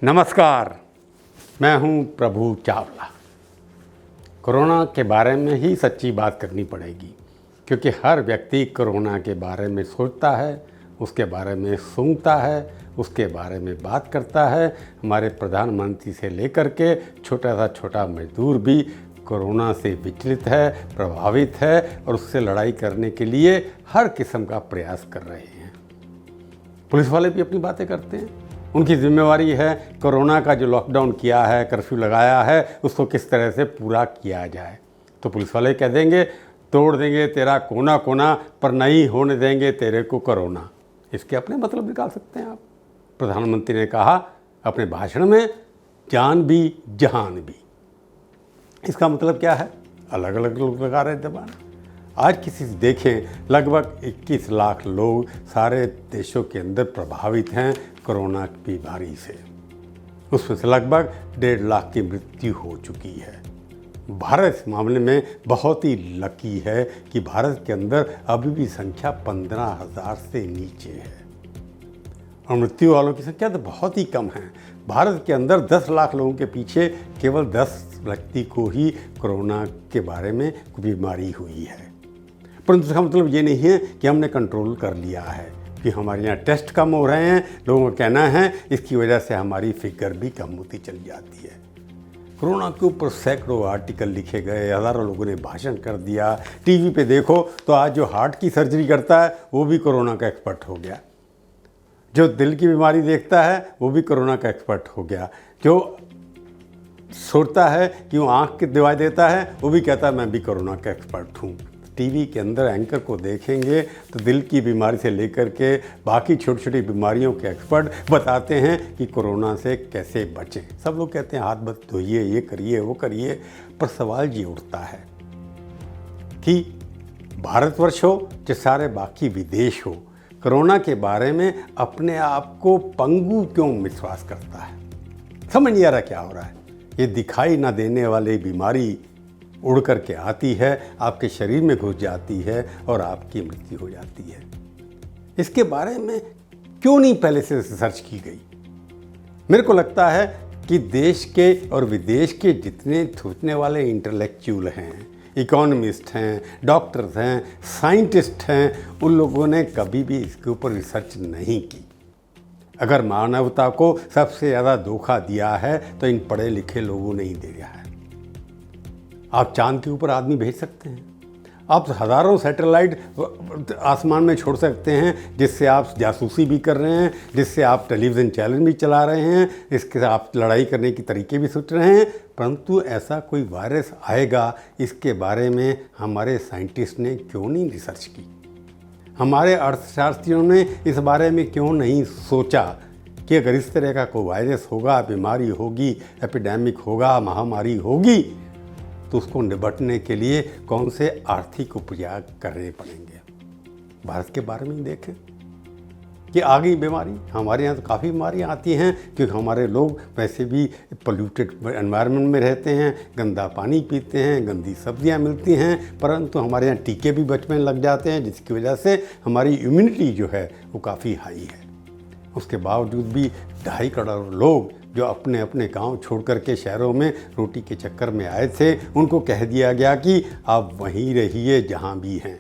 नमस्कार, मैं हूं प्रभु चावला। कोरोना के बारे में ही सच्ची बात करनी पड़ेगी, क्योंकि हर व्यक्ति कोरोना के बारे में सोचता है, उसके बारे में सुनता है, उसके बारे में बात करता है। हमारे प्रधानमंत्री से लेकर के छोटा सा छोटा मजदूर भी कोरोना से विचलित है, प्रभावित है और उससे लड़ाई करने के लिए हर किस्म का प्रयास कर रहे हैं। पुलिस वाले भी अपनी बातें करते हैं। उनकी जिम्मेवारी है कोरोना का जो लॉकडाउन किया है, कर्फ्यू लगाया है, उसको किस तरह से पूरा किया जाए। तो पुलिस वाले कह देंगे तोड़ देंगे तेरा कोना कोना, पर नहीं होने देंगे तेरे को कोरोना। इसके अपने मतलब निकाल सकते हैं आप। प्रधानमंत्री ने कहा अपने भाषण में, जान भी जहान भी। इसका मतलब क्या है? अलग अलग लोग लगा रहे थे बात। आज किसी से देखें, लगभग 21 लाख लोग सारे देशों के अंदर प्रभावित हैं कोरोना बीमारी से। उसमें से लगभग 1.5 लाख की मृत्यु हो चुकी है। भारत इस मामले में बहुत ही लकी है कि भारत के अंदर अभी भी संख्या 15,000 से नीचे है और मृत्यु वालों की संख्या तो बहुत ही कम है। भारत के अंदर 10 लाख लोगों के पीछे केवल 10 व्यक्ति को ही कोरोना के बारे में बीमारी हुई है। परंतु इसका मतलब ये नहीं है कि हमने कंट्रोल कर लिया है, कि हमारे यहाँ टेस्ट कम हो रहे हैं। लोगों का कहना है इसकी वजह से हमारी फिगर भी कम होती चली जाती है। कोरोना के ऊपर सैकड़ों आर्टिकल लिखे गए, हज़ारों लोगों ने भाषण कर दिया। टीवी पे देखो तो आज जो हार्ट की सर्जरी करता है वो भी कोरोना का एक्सपर्ट हो गया। जो दिल की बीमारी देखता है वो भी कोरोना का एक्सपर्ट हो गया। जो सोचता है कि वो आँख की दवाई देता है वो भी कहता है मैं भी कोरोना का एक्सपर्ट हूँ। टीवी के अंदर एंकर को देखेंगे तो दिल की बीमारी से लेकर के बाकी छोटी छोटी बीमारियों के एक्सपर्ट बताते हैं कि कोरोना से कैसे बचें। सब लोग कहते हैं हाथ मत धोइए, ये करिए, वो करिए। पर सवाल ये उठता है कि भारतवर्ष हो चाहे सारे बाकी विदेश हो, कोरोना के बारे में अपने आप को पंगु क्यों विश्वास करता है? समझ नहीं आ रहा क्या हो रहा है। ये दिखाई ना देने वाली बीमारी उड़ कर के आती है, आपके शरीर में घुस जाती है और आपकी मृत्यु हो जाती है। इसके बारे में क्यों नहीं पहले से रिसर्च की गई? मेरे को लगता है कि देश के और विदेश के जितने सोचने वाले इंटेलेक्चुअल हैं, इकोनॉमिस्ट हैं, डॉक्टर्स हैं, साइंटिस्ट हैं, उन लोगों ने कभी भी इसके ऊपर रिसर्च नहीं की। अगर मानवता को सबसे ज़्यादा धोखा दिया है तो इन पढ़े लिखे लोगों ने ही दिया है। आप चांद के ऊपर आदमी भेज सकते हैं, आप हज़ारों सैटेलाइट आसमान में छोड़ सकते हैं, जिससे आप जासूसी भी कर रहे हैं, जिससे आप टेलीविज़न चैनल भी चला रहे हैं, इसके साथ आप लड़ाई करने की तरीके भी सोच रहे हैं। परंतु ऐसा कोई वायरस आएगा, इसके बारे में हमारे साइंटिस्ट ने क्यों नहीं रिसर्च की? हमारे अर्थशास्त्रियों ने इस बारे में क्यों नहीं सोचा कि अगर इस तरह का कोई वायरस होगा, बीमारी होगी, एपिडेमिक होगा, महामारी होगी, तो उसको निपटने के लिए कौन से आर्थिक उपाय करने पड़ेंगे? भारत के बारे में देखें कि आ गई बीमारी। हमारे यहाँ तो काफ़ी बीमारियाँ आती हैं, क्योंकि हमारे लोग वैसे भी पोल्यूटेड एनवायरनमेंट में रहते हैं, गंदा पानी पीते हैं, गंदी सब्जियाँ मिलती हैं। परंतु हमारे यहाँ टीके भी बचपन लग जाते हैं, जिसकी वजह से हमारी इम्यूनिटी जो है वो काफ़ी हाई है। उसके बावजूद भी 2.5 करोड़ लोग जो अपने अपने गांव छोड़ कर के शहरों में रोटी के चक्कर में आए थे, उनको कह दिया गया कि आप वहीं रहिए जहां भी हैं।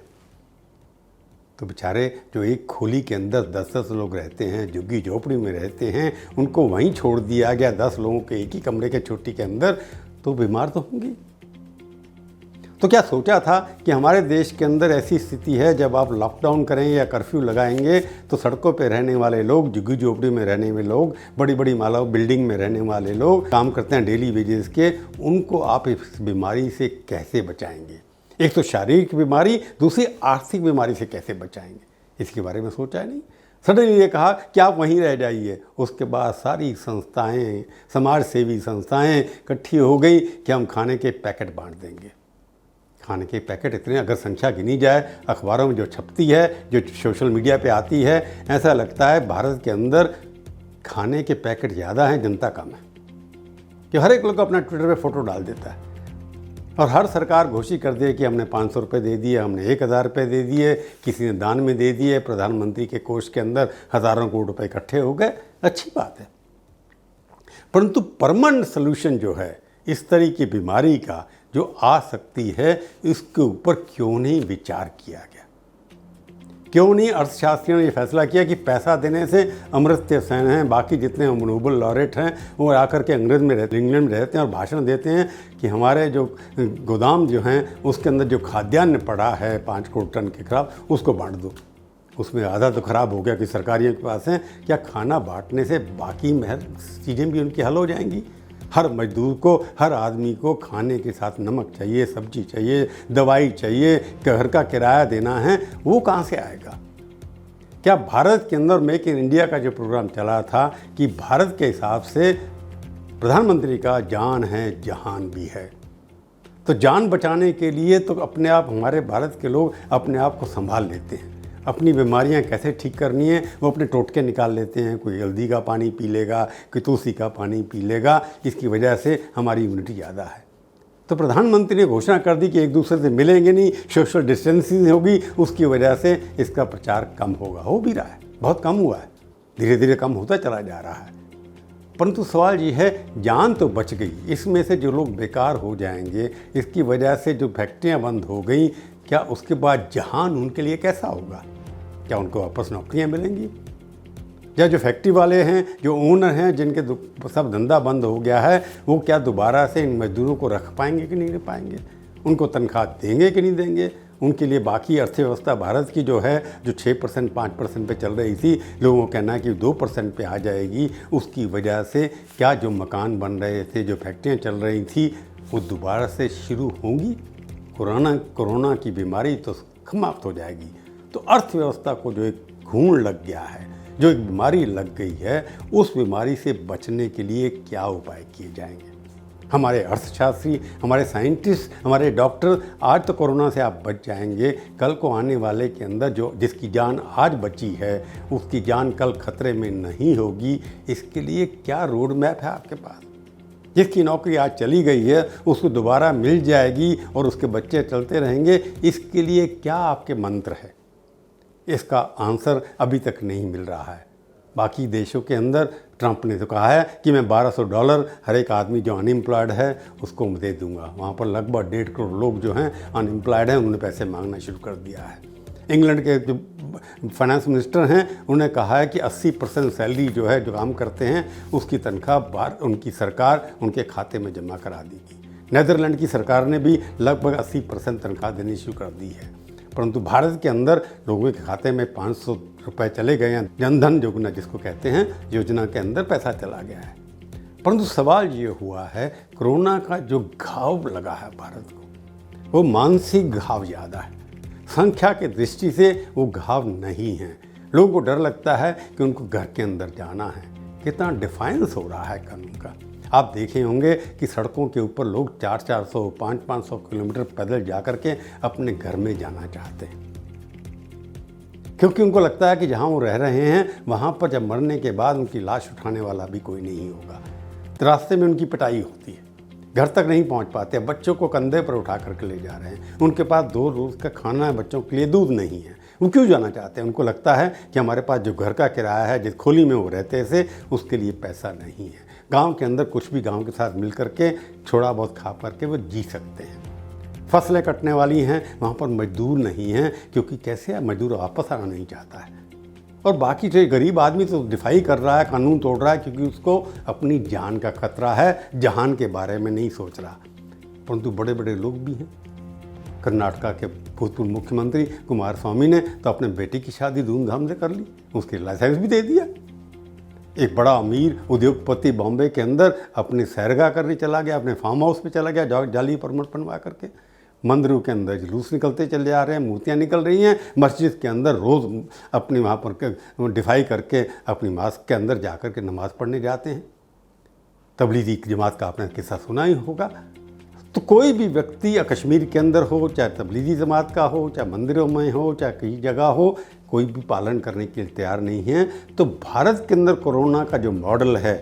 तो बेचारे जो एक खोली के अंदर 10-10 लोग रहते हैं, झुग्गी झोपड़ी में रहते हैं, उनको वहीं छोड़ दिया गया 10 लोगों के एक ही कमरे के छोटी के अंदर, तो बीमार तो होंगी। तो क्या सोचा था कि हमारे देश के अंदर ऐसी स्थिति है, जब आप लॉकडाउन करेंगे या कर्फ्यू लगाएंगे तो सड़कों पे रहने वाले लोग, झुग्गी झोपड़ी में रहने वाले लोग, बड़ी बड़ी माला बिल्डिंग में रहने वाले लोग, काम करते हैं डेली वेजेस के, उनको आप इस बीमारी से कैसे बचाएंगे? एक तो शारीरिक बीमारी, दूसरी आर्थिक बीमारी से कैसे बचाएंगे? इसके बारे में सोचा नहीं। सडनली ये कहा कि आप वहीं रह जाइए। उसके बाद सारी संस्थाएँ, समाज सेवी संस्थाएँ इकट्ठी हो गई कि हम खाने के पैकेट बांट देंगे। खाने के पैकेट इतने, अगर संख्या गिनी जाए, अखबारों में जो छपती है, जो सोशल मीडिया पे आती है, ऐसा लगता है भारत के अंदर खाने के पैकेट ज़्यादा हैं, जनता कम है। कि हर एक लोग अपना ट्विटर पे फ़ोटो डाल देता है और हर सरकार घोषित कर दे कि हमने 500 रुपये दे दिए, हमने 1000 रुपये दे दिए, किसी ने दान में दे दिए, प्रधानमंत्री के कोष के अंदर हज़ारों करोड़ रुपये इकट्ठे हो गए। अच्छी बात है। परंतु परमानेंट सोल्यूशन जो है इस तरह की बीमारी का जो आ सकती है, इसके ऊपर क्यों नहीं विचार किया गया? क्यों नहीं अर्थशास्त्रियों ने ये फैसला किया कि पैसा देने से अमर्त्य सेन हैं, बाकी जितने नोबेल लॉरेट हैं, वो आकर के इंग्लैंड में रहते हैं और भाषण देते हैं कि हमारे जो गोदाम जो हैं उसके अंदर जो खाद्यान्न पड़ा है 5 करोड़ टन के खिलाफ, उसको बांट दो। उसमें आधा तो ख़राब हो गया कि सरकारियों के पास हैं, क्या खाना बांटने से बाकी चीज़ें भी उनकी हल हो जाएंगी? हर मजदूर को, हर आदमी को खाने के साथ नमक चाहिए, सब्जी चाहिए, दवाई चाहिए, घर का किराया देना है, वो कहाँ से आएगा? क्या भारत के अंदर मेक इन इंडिया का जो प्रोग्राम चला था कि भारत के हिसाब से प्रधानमंत्री का जान है जहान भी है, तो जान बचाने के लिए तो अपने आप हमारे भारत के लोग अपने आप को संभाल लेते हैं। अपनी बीमारियां कैसे ठीक करनी है वो अपने टोटके निकाल लेते हैं। कोई हल्दी का पानी पी लेगा, कोई तुलसी का पानी पी लेगा, इसकी वजह से हमारी इम्यूनिटी ज़्यादा है। तो प्रधानमंत्री ने घोषणा कर दी कि एक दूसरे से मिलेंगे नहीं, सोशल डिस्टेंसिंग होगी, उसकी वजह से इसका प्रचार कम होगा। हो भी रहा है, बहुत कम हुआ है, धीरे धीरे कम होता चला जा रहा है। परंतु सवाल ये है, जान तो बच गई, इसमें से जो लोग बेकार हो जाएंगे, इसकी वजह से जो फैक्ट्रियाँ बंद हो गई, क्या उसके बाद जहान उनके लिए कैसा होगा? क्या उनको वापस नौकरियां मिलेंगी? या जो फैक्ट्री वाले हैं, जो ओनर हैं, जिनके सब धंधा बंद हो गया है, वो क्या दोबारा से इन मजदूरों को रख पाएंगे कि नहीं रख पाएंगे? उनको तनख्वाह देंगे कि नहीं देंगे? उनके लिए बाकी अर्थव्यवस्था भारत की जो है, जो 6% 5% पे चल रही थी, लोगों का कहना है कि 2% पे आ जाएगी, उसकी वजह से क्या जो मकान बन रहे थे, जो फैक्ट्रियाँ चल रही थी, वो दोबारा से शुरू होंगी? कोरोना की बीमारी तो समाप्त हो जाएगी। तो अर्थव्यवस्था को जो एक घूण लग गया है, जो एक बीमारी लग गई है, उस बीमारी से बचने के लिए क्या उपाय किए जाएंगे? हमारे अर्थशास्त्री, हमारे साइंटिस्ट, हमारे डॉक्टर, आज तो कोरोना से आप बच जाएंगे, कल को आने वाले के अंदर जो जिसकी जान आज बची है, उसकी जान कल खतरे में नहीं होगी। इसके लिए क्या रोड मैप है आपके पास? जिसकी नौकरी आज चली गई है उसको दोबारा मिल जाएगी और उसके बच्चे चलते रहेंगे, इसके लिए क्या आपके मंत्र है? इसका आंसर अभी तक नहीं मिल रहा है। बाकी देशों के अंदर ट्रंप ने तो कहा है कि मैं $1200 हर एक आदमी जो अनएम्प्लॉयड है उसको दे दूंगा। वहाँ पर लगभग 1.5 करोड़ लोग जो हैं अनएम्प्लॉयड हैं, उन्होंने पैसे मांगना शुरू कर दिया है। इंग्लैंड के जो फाइनेंस मिनिस्टर हैं उन्होंने कहा है कि 80% सैलरी जो है, जो काम करते हैं, उसकी तनख्वाह बाहर उनकी सरकार उनके खाते में जमा करा देगी। नीदरलैंड की सरकार ने भी लगभग 80% तनख्वाह देनी शुरू कर दी है। परंतु भारत के अंदर लोगों के खाते में 500 रुपये चले गए हैं। जनधन योजना जिसको कहते हैं, योजना के अंदर पैसा चला गया है। परंतु सवाल ये हुआ है, कोरोना का जो घाव लगा है भारत को, वो मानसिक घाव ज़्यादा है, संख्या के दृष्टि से वो घाव नहीं है। लोगों को डर लगता है कि उनको घर के अंदर जाना है। कितना डिफाइंस हो रहा है कानून का। आप देखे होंगे कि सड़कों के ऊपर लोग 400-400, 500-500 किलोमीटर पैदल जा कर के अपने घर में जाना चाहते हैं, क्योंकि उनको लगता है कि जहाँ वो रह रहे हैं वहाँ पर जब मरने के बाद उनकी लाश उठाने वाला भी कोई नहीं होगा। तो रास्ते में उनकी पिटाई होती है, घर तक नहीं पहुँच पाते, बच्चों को कंधे पर उठा करके ले जा रहे हैं, उनके पास 2 रोज़ का खाना है, बच्चों के लिए दूध नहीं है। वो क्यों जाना चाहते हैं? उनको लगता है कि हमारे पास जो घर का किराया है, जिस खोली में वो रहते थे, उसके लिए पैसा नहीं है। गांव के अंदर कुछ भी गांव के साथ मिल करके थोड़ा बहुत खा करके वो जी सकते हैं। फसलें कटने वाली हैं, वहाँ पर मजदूर नहीं हैं, क्योंकि कैसे मजदूर वापस आना नहीं चाहता है। और बाकी जो गरीब आदमी तो डिफाई कर रहा है, कानून तोड़ रहा है, क्योंकि उसको अपनी जान का खतरा है, जहान के बारे में नहीं सोच रहा। परंतु बड़े बड़े लोग भी हैं। कर्नाटका के भूतपूर्व मुख्यमंत्री कुमारस्वामी ने तो अपने बेटी की शादी धूमधाम से कर ली, उसके लाइसेंस भी दे दिया। एक बड़ा अमीर उद्योगपति बॉम्बे के अंदर अपनी सैरगाह करने चला गया, अपने फार्म हाउस पे चला गया, जाली परमिट बनवा करके। मंदिरों के अंदर जुलूस निकलते चले जा रहे हैं, मूर्तियाँ निकल रही हैं। मस्जिद के अंदर रोज़ अपनी वहाँ पर डिफाई करके अपनी मास्क के अंदर जा कर के नमाज़ पढ़ने जाते हैं। तबलीगी जमात का आपने किस्सा सुना ही होगा। तो कोई भी व्यक्ति या कश्मीर के अंदर हो, चाहे तबलीगी जमात का हो, चाहे मंदिरों में हो, चाहे कई जगह हो, कोई भी पालन करने के लिए तैयार नहीं है। तो भारत के अंदर कोरोना का जो मॉडल है,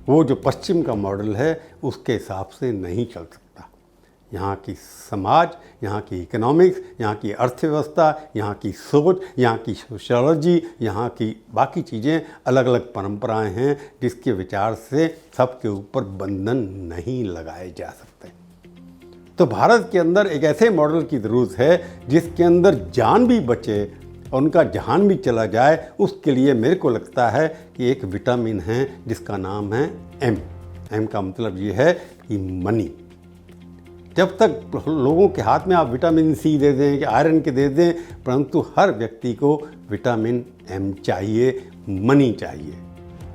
वो जो पश्चिम का मॉडल है, उसके हिसाब से नहीं चल सकता। यहाँ की समाज, यहाँ की इकोनॉमिक्स, यहाँ की अर्थव्यवस्था, यहाँ की सोच, यहाँ की सोशियोलॉजी, यहाँ की बाकी चीज़ें, अलग अलग परंपराएं हैं जिसके विचार से सबके ऊपर बंधन नहीं लगाए जा सकते। तो भारत के अंदर एक ऐसे मॉडल की ज़रूरत है जिसके अंदर जान भी बचे और उनका जहान भी चला जाए। उसके लिए मेरे को लगता है कि एक विटामिन है जिसका नाम है एम। एम का मतलब ये है कि मनी। जब तक लोगों के हाथ में आप विटामिन सी दे दें कि आयरन के दे दें, परंतु हर व्यक्ति को विटामिन एम चाहिए, मनी चाहिए।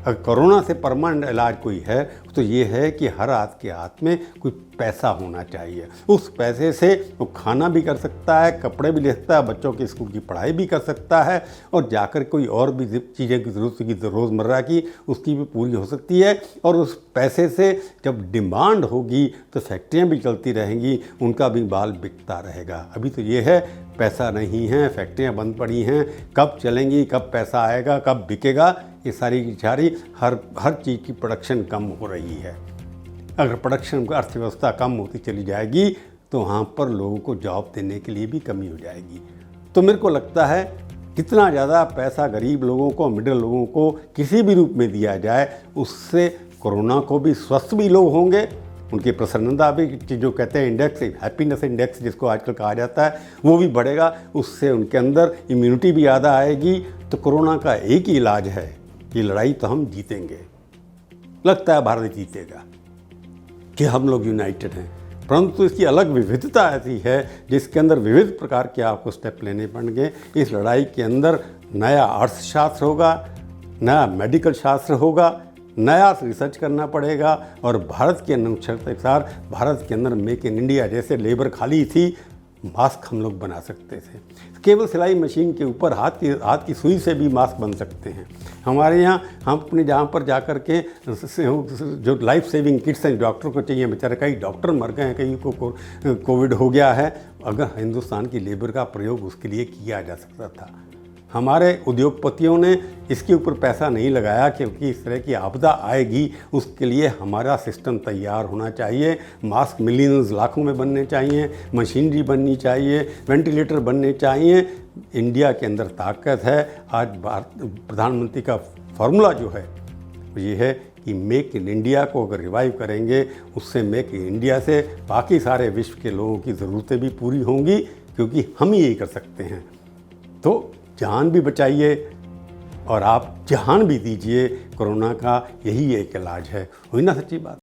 अगर कोरोना से परमानेंट इलाज कोई है तो ये है कि हर आदमी के हाथ में कोई पैसा होना चाहिए। उस पैसे से वो खाना भी कर सकता है, कपड़े भी ले सकता है, बच्चों की स्कूल की पढ़ाई भी कर सकता है और जाकर कोई और भी चीज़ें की ज़रूरत की रोज़मर्रा की उसकी भी पूरी हो सकती है। और उस पैसे से जब डिमांड होगी तो फैक्ट्रियाँ भी चलती रहेंगी, उनका भी बाल बिकता रहेगा। अभी तो ये है पैसा नहीं है, फैक्ट्रियाँ बंद पड़ी हैं, कब चलेंगी, कब पैसा आएगा, कब बिकेगा, ये सारी की सारी हर चीज़ की प्रोडक्शन कम हो रही है। अगर प्रोडक्शन की अर्थव्यवस्था कम होती चली जाएगी तो वहाँ पर लोगों को जॉब देने के लिए भी कमी हो जाएगी। तो मेरे को लगता है कितना ज़्यादा पैसा गरीब लोगों को, मिडिल लोगों को किसी भी रूप में दिया जाए, उससे कोरोना को भी स्वस्थ भी लोग होंगे, उनकी प्रसन्नता भी, जो कहते हैं इंडेक्स, हैप्पीनेस इंडेक्स जिसको आजकल कहा जाता है, वो भी बढ़ेगा। उससे उनके अंदर इम्यूनिटी भी ज़्यादा आएगी। तो कोरोना का एक ही इलाज है, ये लड़ाई तो हम जीतेंगे। लगता है भारत जीतेगा कि हम लोग यूनाइटेड हैं, परंतु इसकी अलग विविधता ऐसी है जिसके अंदर विविध प्रकार के आपको स्टेप लेने पड़ेंगे। इस लड़ाई के अंदर नया अर्थशास्त्र होगा, नया मेडिकल शास्त्र होगा, नया रिसर्च करना पड़ेगा। और भारत के अनुसार भारत के अंदर मेक इन इंडिया जैसे लेबर खाली थी, मास्क हम लोग बना सकते थे। केवल सिलाई मशीन के ऊपर हाथ की सुई से भी मास्क बन सकते हैं। हमारे यहाँ हम अपने जहाँ पर जा कर के जो लाइफ सेविंग किट्स हैं डॉक्टर को चाहिए, बेचारे कई डॉक्टर मर गए हैं, कई को कोविड हो गया है। अगर हिंदुस्तान की लेबर का प्रयोग उसके लिए किया जा सकता था। हमारे उद्योगपतियों ने इसके ऊपर पैसा नहीं लगाया क्योंकि इस तरह की आपदा आएगी, उसके लिए हमारा सिस्टम तैयार होना चाहिए। मास्क मिलियंस लाखों में बनने चाहिए, मशीनरी बननी चाहिए, वेंटिलेटर बनने चाहिए। इंडिया के अंदर ताकत है। आज प्रधानमंत्री का फॉर्मूला जो है ये है कि मेक इन इंडिया को अगर रिवाइव करेंगे, उससे मेक इन इंडिया से बाकी सारे विश्व के लोगों की ज़रूरतें भी पूरी होंगी, क्योंकि हम ही यही कर सकते हैं। तो जान भी बचाइए और आप जहान भी दीजिए। कोरोना का यही एक इलाज है। हुई ना सच्ची बात।